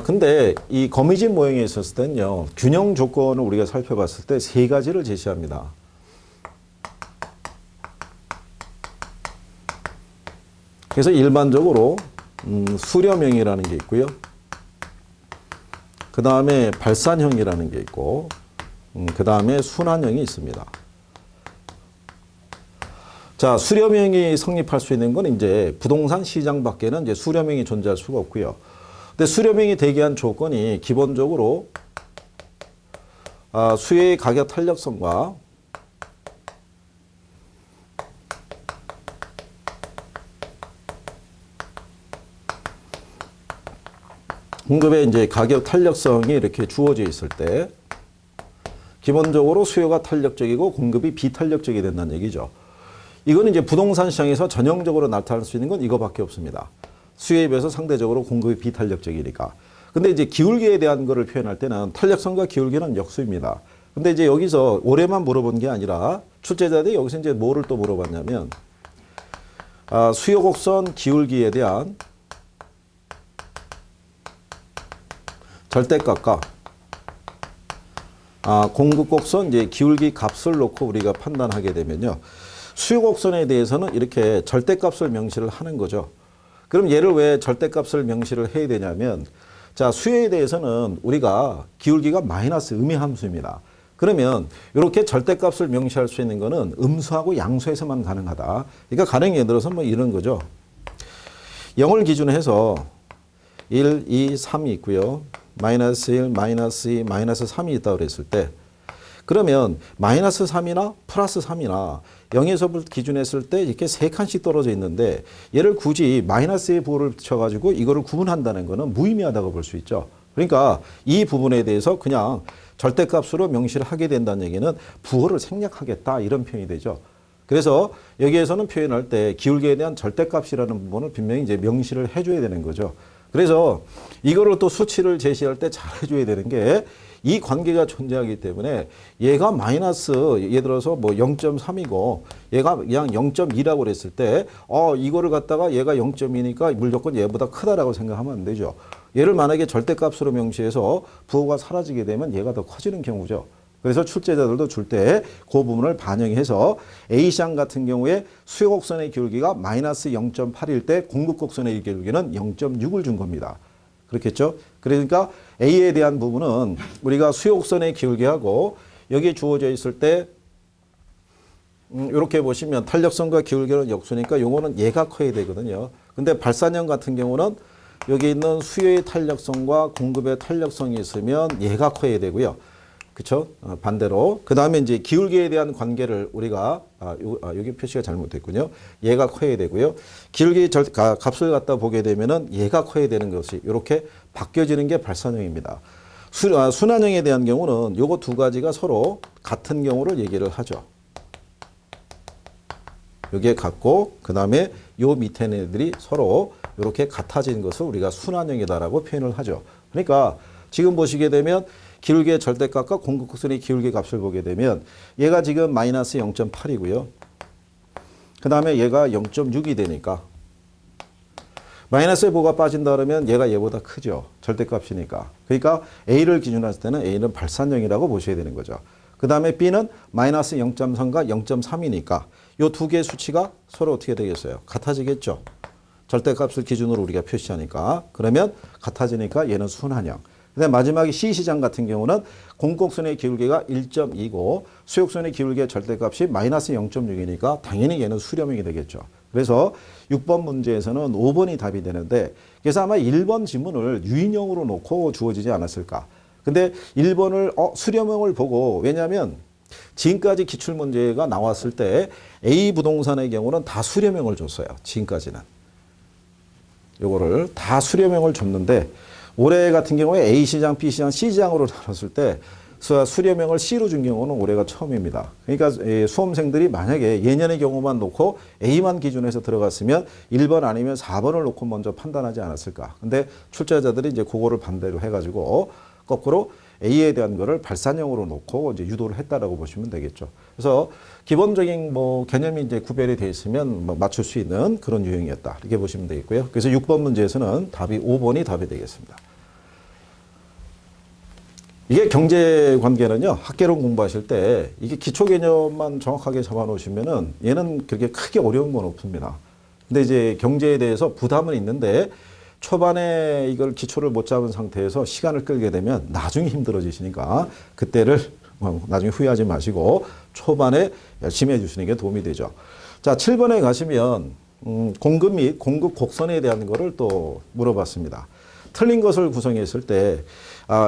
근데 이 거미집 모형에 있었을 때는요, 균형 조건을 우리가 살펴봤을 때 세 가지를 제시합니다. 그래서 일반적으로 수렴형이라는 게 있고요. 그 다음에 발산형이라는 게 있고, 그 다음에 순환형이 있습니다. 자, 수렴형이 성립할 수 있는 건 이제 부동산 시장 밖에는 이제 수렴형이 존재할 수가 없고요. 근데 수렴형이 되게 한 조건이 기본적으로 수요의 가격 탄력성과 공급의 이제 가격 탄력성이 이렇게 주어져 있을 때 기본적으로 수요가 탄력적이고 공급이 비탄력적이 된다는 얘기죠. 이거는 이제 부동산 시장에서 전형적으로 나타날 수 있는 건 이거밖에 없습니다. 수요에 비해서 상대적으로 공급이 비탄력적이니까. 근데 이제 기울기에 대한 거를 표현할 때는 탄력성과 기울기는 역수입니다. 근데 이제 여기서 올해만 물어본 게 아니라 출제자들이 여기서 이제 뭐를 또 물어봤냐면 수요 곡선 기울기에 대한 절대값과 공급 곡선 이제 기울기 값을 놓고 우리가 판단하게 되면요. 수요 곡선에 대해서는 이렇게 절대값을 명시를 하는 거죠. 그럼 얘를 왜 절대값을 명시를 해야 되냐면 자, 수요에 대해서는 우리가 기울기가 마이너스 음의 함수입니다. 그러면 이렇게 절대값을 명시할 수 있는 거는 음수하고 양수에서만 가능하다. 그러니까 가령 예를 들어서 뭐 이런 거죠. 0을 기준으로 해서 1, 2, 3이 있고요. 마이너스 1, 마이너스 2, 마이너스 3이 있다고 그랬을 때 그러면 마이너스 3이나 플러스 3이나 0에서부터 기준했을 때 이렇게 3칸씩 떨어져 있는데 얘를 굳이 마이너스의 부호를 붙여가지고 이거를 구분한다는 거는 무의미하다고 볼 수 있죠. 그러니까 이 부분에 대해서 그냥 절대값으로 명시를 하게 된다는 얘기는 부호를 생략하겠다 이런 표현이 되죠. 그래서 여기에서는 표현할 때 기울기에 대한 절대값이라는 부분을 분명히 이제 명시를 해줘야 되는 거죠. 그래서 이거를 또 수치를 제시할 때 잘 해줘야 되는 게 이 관계가 존재하기 때문에 얘가 마이너스 예를 들어서 뭐 0.3이고 얘가 그냥 0.2라고 그랬을 때 이거를 갖다가 얘가 0.2니까 무조건 얘보다 크다라고 생각하면 안 되죠. 얘를 만약에 절대값으로 명시해서 부호가 사라지게 되면 얘가 더 커지는 경우죠. 그래서 출제자들도 줄 때 그 부분을 반영해서 A시장 같은 경우에 수요 곡선의 기울기가 마이너스 0.8일 때 공급 곡선의 기울기는 0.6을 준 겁니다. 그렇겠죠? 그러니까 A에 대한 부분은 우리가 수요 곡선의 기울기하고 여기에 주어져 있을 때 이렇게 보시면 탄력성과 기울기는 역수니까 요거는 얘가 커야 되거든요. 근데 발산형 같은 경우는 여기 있는 수요의 탄력성과 공급의 탄력성이 있으면 얘가 커야 되고요. 그렇죠? 반대로. 그 다음에 이제 기울기에 대한 관계를 우리가 여기 표시가 잘못됐군요. 얘가 커야 되고요. 기울기 값을 갖다 보게 되면은 얘가 커야 되는 것이 이렇게 바뀌어지는 게 발산형입니다. 순환형에 대한 경우는 요거 두 가지가 서로 같은 경우를 얘기를 하죠. 요게 같고 그 다음에 요 밑에 애들이 서로 이렇게 같아진 것을 우리가 순환형이다라고 표현을 하죠. 그러니까 지금 보시게 되면 기울기의 절대값과 공급곡선의 기울기 값을 보게 되면 얘가 지금 마이너스 0.8이고요. 그 다음에 얘가 0.6이 되니까 마이너스의 부호가 빠진다 그러면 얘가 얘보다 크죠. 절대값이니까. 그러니까 A를 기준으로 했을 때는 A는 발산형이라고 보셔야 되는 거죠. 그 다음에 B는 마이너스 0.3과 0.3이니까 이 두 개의 수치가 서로 어떻게 되겠어요? 같아지겠죠. 절대값을 기준으로 우리가 표시하니까. 그러면 같아지니까 얘는 순환형. 그다음 마지막에 C시장 같은 경우는 공곡선의 기울기가 1.2고 수역선의 기울기의 절대값이 마이너스 0.6이니까 당연히 얘는 수렴형이 되겠죠. 그래서 6번 문제에서는 5번이 답이 되는데 그래서 아마 1번 지문을 유인형으로 놓고 주어지지 않았을까. 근데 1번을 수렴형을 보고 왜냐하면 지금까지 기출문제가 나왔을 때 A 부동산의 경우는 다 수렴형을 줬어요. 지금까지는. 요거를 다 수렴형을 줬는데 올해 같은 경우에 A시장, B시장, C시장으로 나눴을 때 수렴형을 C로 준 경우는 올해가 처음입니다. 그러니까 수험생들이 만약에 예년의 경우만 놓고 A만 기준해서 들어갔으면 1번 아니면 4번을 놓고 먼저 판단하지 않았을까. 근데 출제자들이 이제 그거를 반대로 해가지고 거꾸로 A에 대한 거를 발산형으로 놓고 이제 유도를 했다라고 보시면 되겠죠. 그래서 기본적인 개념이 이제 구별이 되어 있으면 맞출 수 있는 그런 유형이었다. 이렇게 보시면 되겠고요. 그래서 6번 문제에서는 답이 5번이 답이 되겠습니다. 이게 경제 관계는요, 학개론 공부하실 때 이게 기초 개념만 정확하게 잡아 놓으시면은 얘는 그렇게 크게 어려운 건 없습니다. 근데 이제 경제에 대해서 부담은 있는데 초반에 이걸 기초를 못 잡은 상태에서 시간을 끌게 되면 나중에 힘들어지시니까 그때를 나중에 후회하지 마시고 초반에 열심히 해주시는 게 도움이 되죠. 자, 7번에 가시면 공급 및 공급 곡선에 대한 거를 또 물어봤습니다. 틀린 것을 구성했을 때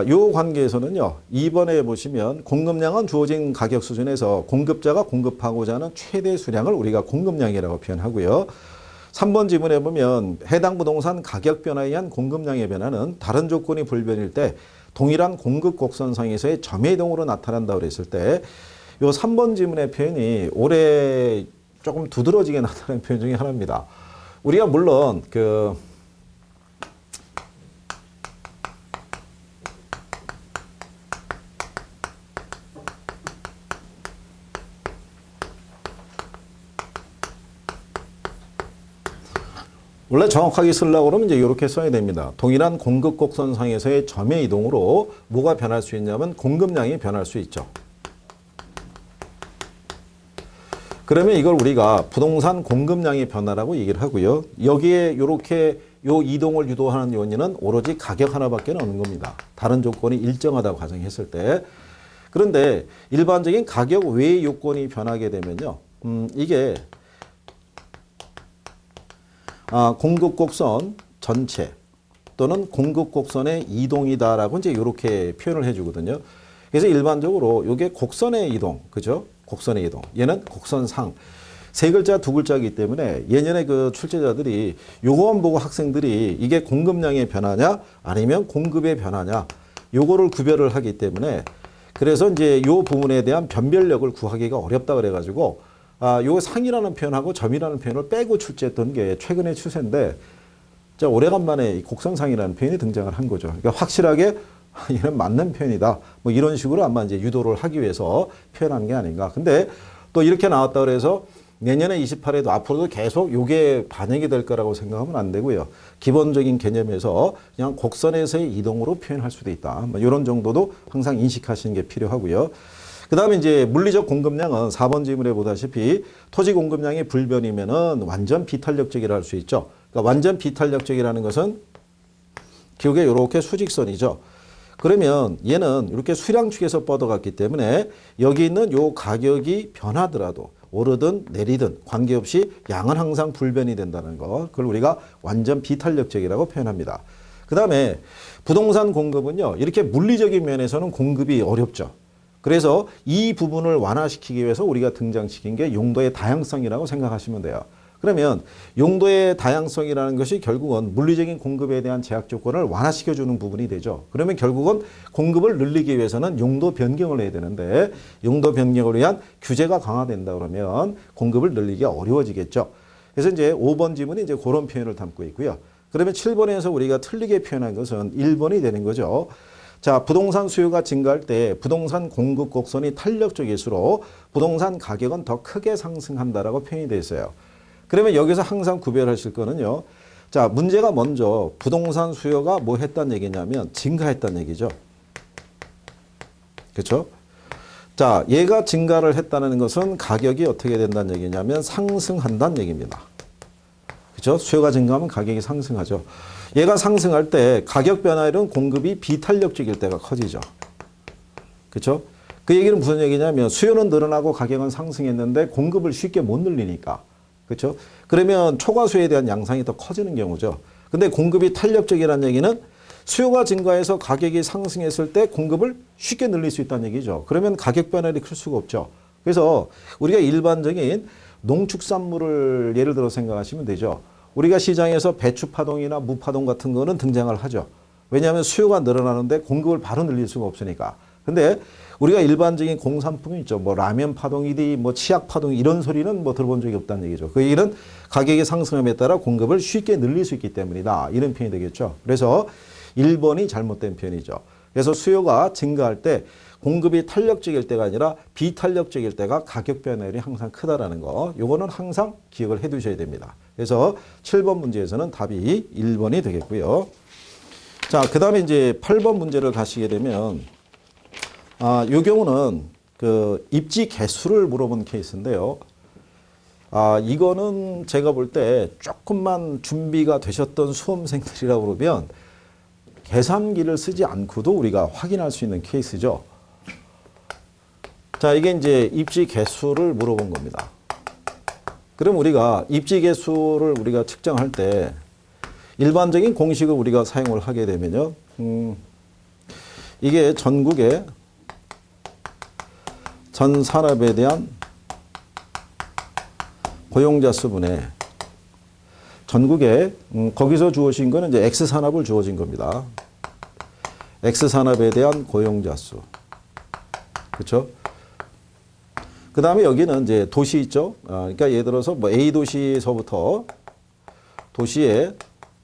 이 관계에서는요. 2번에 보시면 공급량은 주어진 가격 수준에서 공급자가 공급하고자 하는 최대 수량을 우리가 공급량이라고 표현하고요. 3번 지문에 보면 해당 부동산 가격 변화에 의한 공급량의 변화는 다른 조건이 불변일 때 동일한 공급 곡선상에서의 점의 이동으로 나타난다 그랬을 때 요 3번 지문의 표현이 올해 조금 두드러지게 나타나는 표현 중에 하나입니다. 우리가 물론 원래 정확하게 쓰려고 그러면 이제 이렇게 써야 됩니다. 동일한 공급 곡선상에서의 점의 이동으로 뭐가 변할 수 있냐면 공급량이 변할 수 있죠. 그러면 이걸 우리가 부동산 공급량의 변화라고 얘기를 하고요. 여기에 이렇게 요 이동을 유도하는 요인은 오로지 가격 하나밖에 없는 겁니다. 다른 조건이 일정하다고 가정했을 때. 그런데 일반적인 가격 외의 요건이 변하게 되면요. 이게 공급 곡선 전체 또는 공급 곡선의 이동이다라고 이제 이렇게 표현을 해주거든요. 그래서 일반적으로 이게 곡선의 이동, 그죠? 곡선의 이동. 얘는 곡선상. 세 글자, 두 글자이기 때문에 예년에 그 출제자들이 요거만 보고 학생들이 이게 공급량의 변화냐 아니면 공급의 변화냐 요거를 구별을 하기 때문에 그래서 이제 요 부분에 대한 변별력을 구하기가 어렵다 그래가지고 요 상이라는 표현하고 점이라는 표현을 빼고 출제했던 게 최근의 추세인데, 자, 오래간만에 이 곡선상이라는 표현이 등장을 한 거죠. 그러니까 확실하게 얘는 맞는 표현이다. 뭐 이런 식으로 아마 이제 유도를 하기 위해서 표현한 게 아닌가. 근데 또 이렇게 나왔다 그래서 내년에 28에도 앞으로도 계속 요게 반영이 될 거라고 생각하면 안 되고요. 기본적인 개념에서 그냥 곡선에서의 이동으로 표현할 수도 있다. 뭐 이런 정도도 항상 인식하시는 게 필요하고요. 그 다음에 이제 물리적 공급량은 4번 지문에 보다시피 토지 공급량이 불변이면은 완전 비탄력적이라 할 수 있죠. 그러니까 완전 비탄력적이라는 것은 기억에 이렇게 수직선이죠. 그러면 얘는 이렇게 수량축에서 뻗어갔기 때문에 여기 있는 요 가격이 변하더라도 오르든 내리든 관계없이 양은 항상 불변이 된다는 거. 그걸 우리가 완전 비탄력적이라고 표현합니다. 그 다음에 부동산 공급은요. 이렇게 물리적인 면에서는 공급이 어렵죠. 그래서 이 부분을 완화시키기 위해서 우리가 등장시킨 게 용도의 다양성이라고 생각하시면 돼요. 그러면 용도의 다양성이라는 것이 결국은 물리적인 공급에 대한 제약 조건을 완화시켜주는 부분이 되죠. 그러면 결국은 공급을 늘리기 위해서는 용도 변경을 해야 되는데 용도 변경을 위한 규제가 강화된다 그러면 공급을 늘리기가 어려워지겠죠. 그래서 이제 5번 지문이 이제 그런 표현을 담고 있고요. 그러면 7번에서 우리가 틀리게 표현한 것은 1번이 되는 거죠. 자, 부동산 수요가 증가할 때 부동산 공급 곡선이 탄력적일수록 부동산 가격은 더 크게 상승한다라고 표현이 되어 있어요. 그러면 여기서 항상 구별하실 거는요. 자, 문제가 먼저 부동산 수요가 뭐 했다는 얘기냐면 증가했다는 얘기죠. 그렇죠? 자, 얘가 증가를 했다는 것은 가격이 어떻게 된다는 얘기냐면 상승한다는 얘기입니다. 그렇죠? 수요가 증가하면 가격이 상승하죠. 얘가 상승할 때 가격 변화율은 공급이 비탄력적일 때가 커지죠. 그렇죠? 그 얘기는 무슨 얘기냐면 수요는 늘어나고 가격은 상승했는데 공급을 쉽게 못 늘리니까. 그렇죠? 그러면 초과수요에 대한 양상이 더 커지는 경우죠. 근데 공급이 탄력적이라는 얘기는 수요가 증가해서 가격이 상승했을 때 공급을 쉽게 늘릴 수 있다는 얘기죠. 그러면 가격 변화율이 클 수가 없죠. 그래서 우리가 일반적인 농축산물을 예를 들어 생각하시면 되죠. 우리가 시장에서 배추 파동이나 무 파동 같은 거는 등장을 하죠. 왜냐하면 수요가 늘어나는데 공급을 바로 늘릴 수가 없으니까. 근데 우리가 일반적인 공산품이 있죠. 뭐 라면 파동이디 뭐 치약 파동 이런 소리는 뭐 들어본 적이 없다는 얘기죠. 그 얘기는 가격의 상승함에 따라 공급을 쉽게 늘릴 수 있기 때문이다. 이런 표현이 되겠죠. 그래서 1번이 잘못된 표현이죠. 그래서 수요가 증가할 때 공급이 탄력적일 때가 아니라 비탄력적일 때가 가격 변화율이 항상 크다라는 거. 요거는 항상 기억을 해 두셔야 됩니다. 그래서 7번 문제에서는 답이 1번이 되겠고요. 자, 그다음에 이제 8번 문제를 가시게 되면 이 경우는 그 입지 개수를 물어본 케이스인데요. 이거는 제가 볼 때 조금만 준비가 되셨던 수험생들이라고 그러면 계산기를 쓰지 않고도 우리가 확인할 수 있는 케이스죠. 자, 이게 이제 입지 개수를 물어본 겁니다. 그럼 우리가 입지 개수를 우리가 측정할 때 일반적인 공식을 우리가 사용을 하게 되면요. 이게 전국의 전 산업에 대한 고용자 수분의 전국에 거기서 주어진 거는 이제 X산업을 주어진 겁니다. X산업에 대한 고용자 수. 그렇죠? 그 다음에 여기는 이제 도시 있죠? 그러니까 예를 들어서 뭐 A 도시에서부터 도시의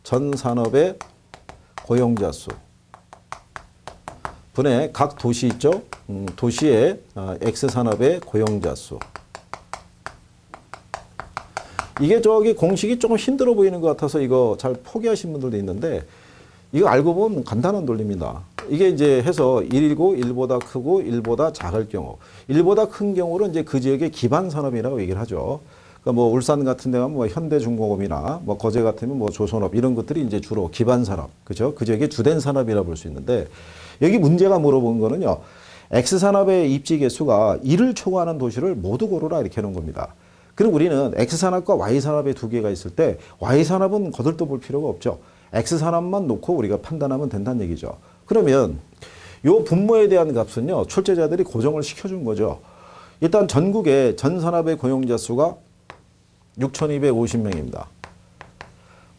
전 산업의 고용자 수. 분의 각 도시 있죠? 도시의 X산업의 고용자 수. 이게 저기 공식이 조금 힘들어 보이는 것 같아서 이거 잘 포기하신 분들도 있는데 이거 알고 보면 간단한 논리입니다. 이게 이제 해서 1이고 1보다 크고 1보다 작을 경우 1보다 큰 경우는 이제 그 지역의 기반 산업이라고 얘기를 하죠. 그러니까 뭐 울산 같은 데 가면 뭐 현대중공업이나 뭐 거제 같으면 뭐 조선업 이런 것들이 이제 주로 기반 산업. 그죠? 그 지역의 주된 산업이라 볼 수 있는데 여기 문제가 물어본 거는요. X산업의 입지 개수가 1을 초과하는 도시를 모두 고르라 이렇게 해놓은 겁니다. 그럼 우리는 X산업과 Y산업의 두 개가 있을 때 Y산업은 거들떠 볼 필요가 없죠. X산업만 놓고 우리가 판단하면 된다는 얘기죠. 그러면 요 분모에 대한 값은요. 출제자들이 고정을 시켜준 거죠. 일단 전국의 전 산업의 고용자 수가 6,250명입니다.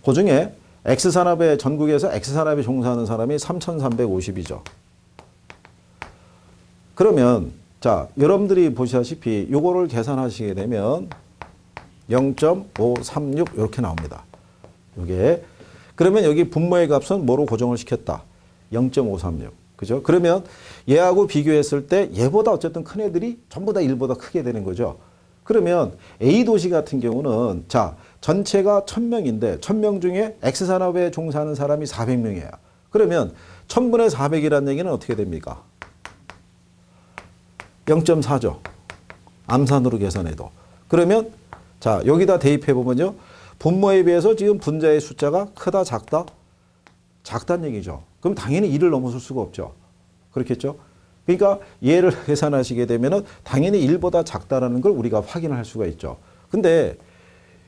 그 중에 X산업의 전국에서 X산업에 종사하는 사람이 3,350이죠. 그러면 자, 여러분들이 보시다시피 요거를 계산하시게 되면 0.536 이렇게 나옵니다. 요게 그러면 여기 분모의 값은 뭐로 고정을 시켰다? 0.536. 그죠? 그러면 얘하고 비교했을 때 얘보다 어쨌든 큰 애들이 전부 다 1보다 크게 되는 거죠. 그러면 A 도시 같은 경우는 자, 전체가 1,000명인데 1,000명 중에 X산업에 종사하는 사람이 400명이에요. 그러면 1,000분의 400이라는 얘기는 어떻게 됩니까? 0.4죠. 암산으로 계산해도. 그러면 자, 여기다 대입해 보면요. 분모에 비해서 지금 분자의 숫자가 크다, 작다? 작다는 얘기죠. 그럼 당연히 1을 넘어설 수가 없죠. 그렇겠죠? 그러니까 얘를 계산하시게 되면은 당연히 1보다 작다라는 걸 우리가 확인할 수가 있죠. 근데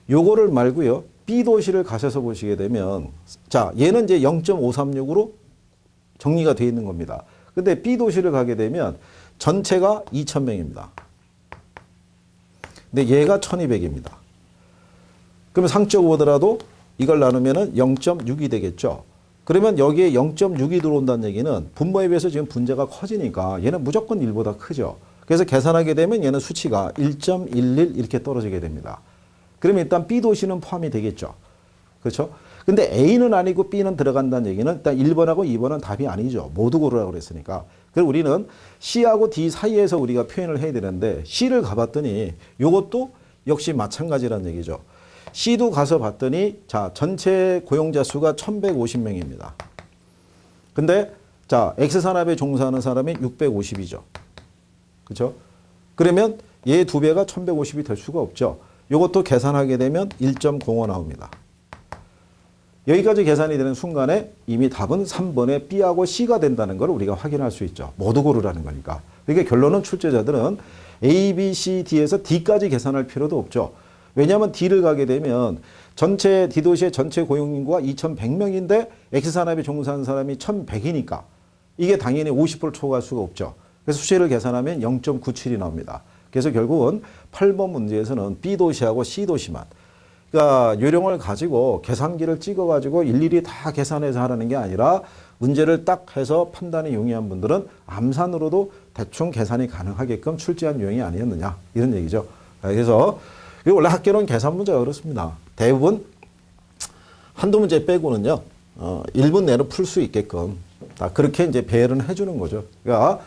요거를 말고요. B 도시를 가셔서 보시게 되면 자, 얘는 이제 0.536으로 정리가 되어 있는 겁니다. 근데 B 도시를 가게 되면 전체가 2,000명입니다. 근데 얘가 1,200입니다. 그러면 상적으로 보더라도 이걸 나누면 0.6이 되겠죠. 그러면 여기에 0.6이 들어온다는 얘기는 분모에 비해서 지금 분자가 커지니까 얘는 무조건 1보다 크죠. 그래서 계산하게 되면 얘는 수치가 1.11 이렇게 떨어지게 됩니다. 그러면 일단 B 도시는 포함이 되겠죠. 그렇죠? 근데 A는 아니고 B는 들어간다는 얘기는 일단 1번하고 2번은 답이 아니죠. 모두 고르라고 그랬으니까. 그래서 우리는 C하고 D 사이에서 우리가 표현을 해야 되는데 C를 가봤더니 이것도 역시 마찬가지라는 얘기죠. C도 가서 봤더니 자, 전체 고용자 수가 1,150명입니다. 근데 자, X산업에 종사하는 사람이 650이죠. 그렇죠? 그러면 얘 두 배가 1,150이 될 수가 없죠. 이것도 계산하게 되면 1.05 나옵니다. 여기까지 계산이 되는 순간에 이미 답은 3번의 B하고 C가 된다는 걸 우리가 확인할 수 있죠. 모두 고르라는 거니까. 그러니까 결론은 출제자들은 A, B, C, D에서 D까지 계산할 필요도 없죠. 왜냐하면 D를 가게 되면 전체 D도시의 전체 고용인구가 2,100명인데 X산업에 종사하는 사람이 1,100이니까 이게 당연히 50%를 초과할 수가 없죠. 그래서 수치를 계산하면 0.97이 나옵니다. 그래서 결국은 8번 문제에서는 B도시하고 C도시만 그러니까 요령을 가지고 계산기를 찍어가지고 일일이 다 계산해서 하라는 게 아니라 문제를 딱 해서 판단이 용이한 분들은 암산으로도 대충 계산이 가능하게끔 출제한 유형이 아니었느냐 이런 얘기죠. 그래서 원래 학교는 계산 문제가 그렇습니다. 대부분 한두 문제 빼고는요 1분 내로 풀 수 있게끔 다 그렇게 이제 배열은 해주는 거죠. 그러니까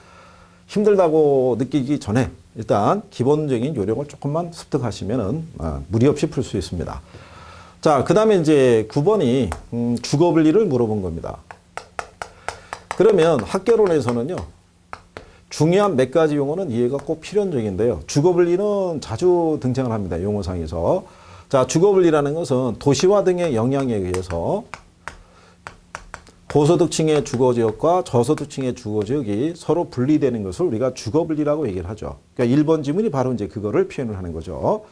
힘들다고 느끼기 전에 일단 기본적인 요령을 조금만 습득하시면은 무리 없이 풀 수 있습니다. 자, 그 다음에 이제 9번이 주거분리를 물어본 겁니다. 그러면 학개론에서는요, 중요한 몇 가지 용어는 이해가 꼭 필연적인데요. 주거분리는 자주 등장을 합니다. 용어상에서. 자, 주거분리라는 것은 도시화 등의 영향에 의해서 고소득층의 주거지역과 저소득층의 주거지역이 서로 분리되는 것을 우리가 주거분리라고 얘기를 하죠. 그러니까 1번 지문이 바로 이제 그거를 표현을 하는 거죠.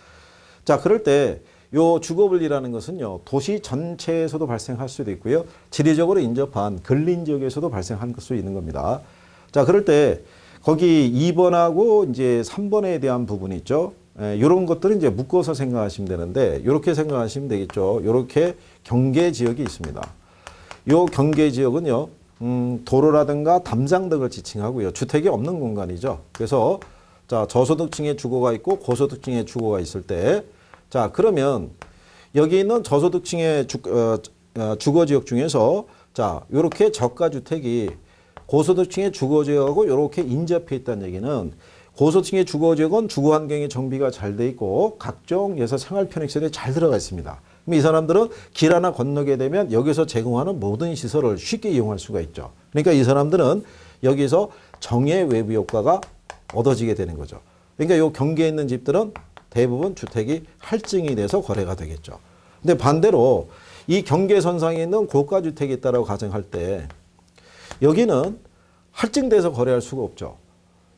자, 그럴 때 요 주거분리라는 것은요, 도시 전체에서도 발생할 수도 있고요, 지리적으로 인접한 근린 지역에서도 발생할 수 있는 겁니다. 자, 그럴 때 거기 2번하고 이제 3번에 대한 부분이 있죠. 이런 것들은 이제 묶어서 생각하시면 되는데 이렇게 생각하시면 되겠죠. 이렇게 경계 지역이 있습니다. 이 경계 지역은요. 도로라든가 담장 등을 지칭하고요. 주택이 없는 공간이죠. 그래서 자, 저소득층의 주거가 있고 고소득층의 주거가 있을 때 자, 그러면 여기 있는 저소득층의 주거 지역 중에서 자, 요렇게 저가 주택이 고소득층의 주거 지역하고 요렇게 인접해 있다는 얘기는 고소득층의 주거 지역은 주거 환경이 정비가 잘 돼 있고 각종 예서 생활 편익시설이 잘 들어가 있습니다. 그럼 이 사람들은 길 하나 건너게 되면 여기서 제공하는 모든 시설을 쉽게 이용할 수가 있죠. 그러니까 이 사람들은 여기서 정의 외부 효과가 얻어지게 되는 거죠. 그러니까 요 경계에 있는 집들은 대부분 주택이 할증이 돼서 거래가 되겠죠. 근데 반대로 이 경계선상에 있는 고가 주택이 있다고 가정할 때 여기는 할증돼서 거래할 수가 없죠.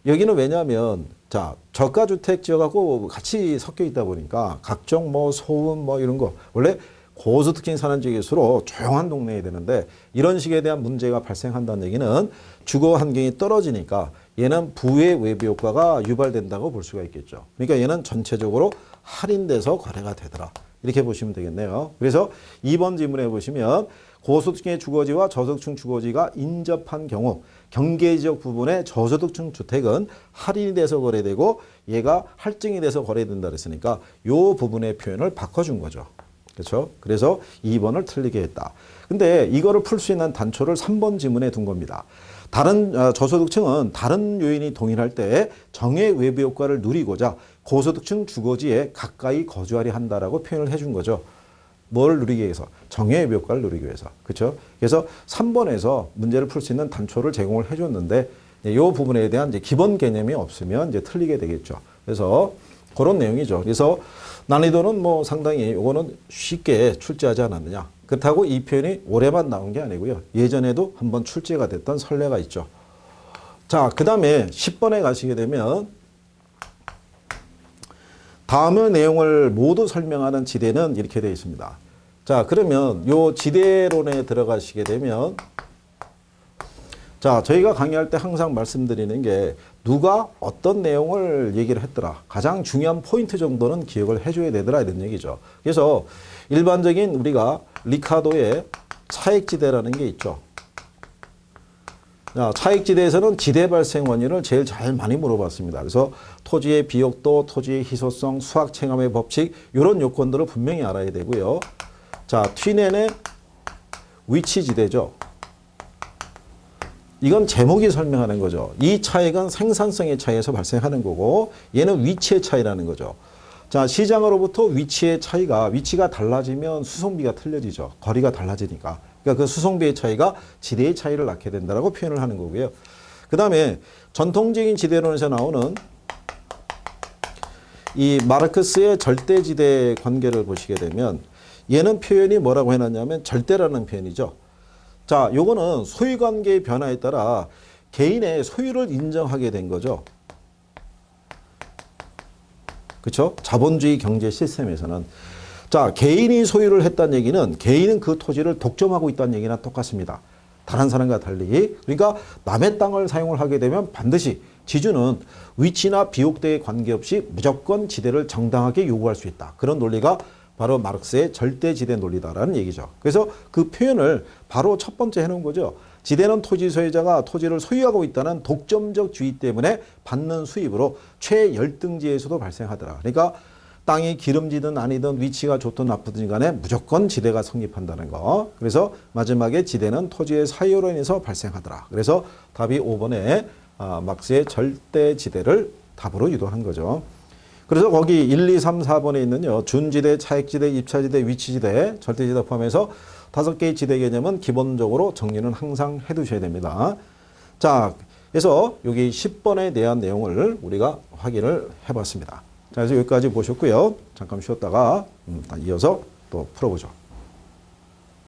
여기는 왜냐하면 자, 저가 주택 지역하고 같이 섞여 있다 보니까 각종 뭐 소음 뭐 이런 거 원래 고소득층 사는 지역일수록 조용한 동네에 되는데 이런 식에 대한 문제가 발생한다는 얘기는 주거 환경이 떨어지니까 얘는 부의 외부 효과가 유발된다고 볼 수가 있겠죠. 그러니까 얘는 전체적으로 할인돼서 거래가 되더라. 이렇게 보시면 되겠네요. 그래서 2번 질문에 보시면 고소득층의 주거지와 저소득층 주거지가 인접한 경우 경계지역 부분의 저소득층 주택은 할인이 돼서 거래되고 얘가 할증이 돼서 거래된다 그랬으니까 이 부분의 표현을 바꿔준 거죠. 그렇죠? 그래서 2번을 틀리게 했다. 근데 이거를 풀 수 있는 단초를 3번 지문에 둔 겁니다. 다른 저소득층은 다른 요인이 동일할 때 정의 외부 효과를 누리고자 고소득층 주거지에 가까이 거주하려 한다라고 표현을 해준 거죠. 뭘 누리기 위해서? 정의 외부 효과를 누리기 위해서. 그렇죠? 그래서 3번에서 문제를 풀 수 있는 단초를 제공을 해줬는데 이 부분에 대한 이제 기본 개념이 없으면 이제 틀리게 되겠죠. 그래서 그런 내용이죠. 그래서 난이도는 뭐 상당히 이거는 쉽게 출제하지 않았느냐. 그렇다고 이 표현이 올해만 나온 게 아니고요. 예전에도 한번 출제가 됐던 선례가 있죠. 자, 그 다음에 10번에 가시게 되면 다음의 내용을 모두 설명하는 지대는 이렇게 되어 있습니다. 자, 그러면 요 지대론에 들어가시게 되면 자, 저희가 강의할 때 항상 말씀드리는 게 누가 어떤 내용을 얘기를 했더라. 가장 중요한 포인트 정도는 기억을 해줘야 되더라 이런 얘기죠. 그래서 일반적인 우리가 리카도의 차액지대라는 게 있죠. 자, 차액지대에서는 지대 발생 원인을 제일 잘 많이 물어봤습니다. 그래서 토지의 비옥도, 토지의 희소성, 수학 체감의 법칙 이런 요건들을 분명히 알아야 되고요. 자, T넨의 위치지대죠. 이건 제목이 설명하는 거죠. 이 차이가 생산성의 차이에서 발생하는 거고 얘는 위치의 차이라는 거죠. 자, 시장으로부터 위치의 차이가 위치가 달라지면 수송비가 틀려지죠. 거리가 달라지니까. 그러니까 그 수송비의 차이가 지대의 차이를 낳게 된다라고 표현을 하는 거고요. 그 다음에 전통적인 지대론에서 나오는 이 마르크스의 절대지대 관계를 보시게 되면 얘는 표현이 뭐라고 해놨냐면 절대라는 표현이죠. 자, 요거는 소유관계의 변화에 따라 개인의 소유를 인정하게 된 거죠. 그렇죠? 자본주의 경제 시스템에서는. 자, 개인이 소유를 했다는 얘기는 개인은 그 토지를 독점하고 있다는 얘기나 똑같습니다. 다른 사람과 달리. 그러니까 남의 땅을 사용을 하게 되면 반드시 지주는 위치나 비옥대에 관계없이 무조건 지대를 정당하게 요구할 수 있다. 그런 논리가 바로 마르크스의 절대지대 논리다라는 얘기죠. 그래서 그 표현을 바로 첫 번째 해놓은 거죠. 지대는 토지 소유자가 토지를 소유하고 있다는 독점적 주의 때문에 받는 수입으로 최열등지에서도 발생하더라. 그러니까 땅이 기름지든 아니든 위치가 좋든 나쁘든 간에 무조건 지대가 성립한다는 거. 그래서 마지막에 지대는 토지의 사유로 인해서 발생하더라. 그래서 답이 5번에 마르크스의 절대지대를 답으로 유도한 거죠. 그래서 거기 1, 2, 3, 4번에 있는요. 준지대, 차액지대, 입차지대, 위치지대, 절대지대 포함해서 5개의 지대 개념은 기본적으로 정리는 항상 해두셔야 됩니다. 자, 그래서 여기 10번에 대한 내용을 우리가 확인을 해봤습니다. 자, 그래서 여기까지 보셨고요. 잠깐 쉬었다가 이어서 또 풀어보죠.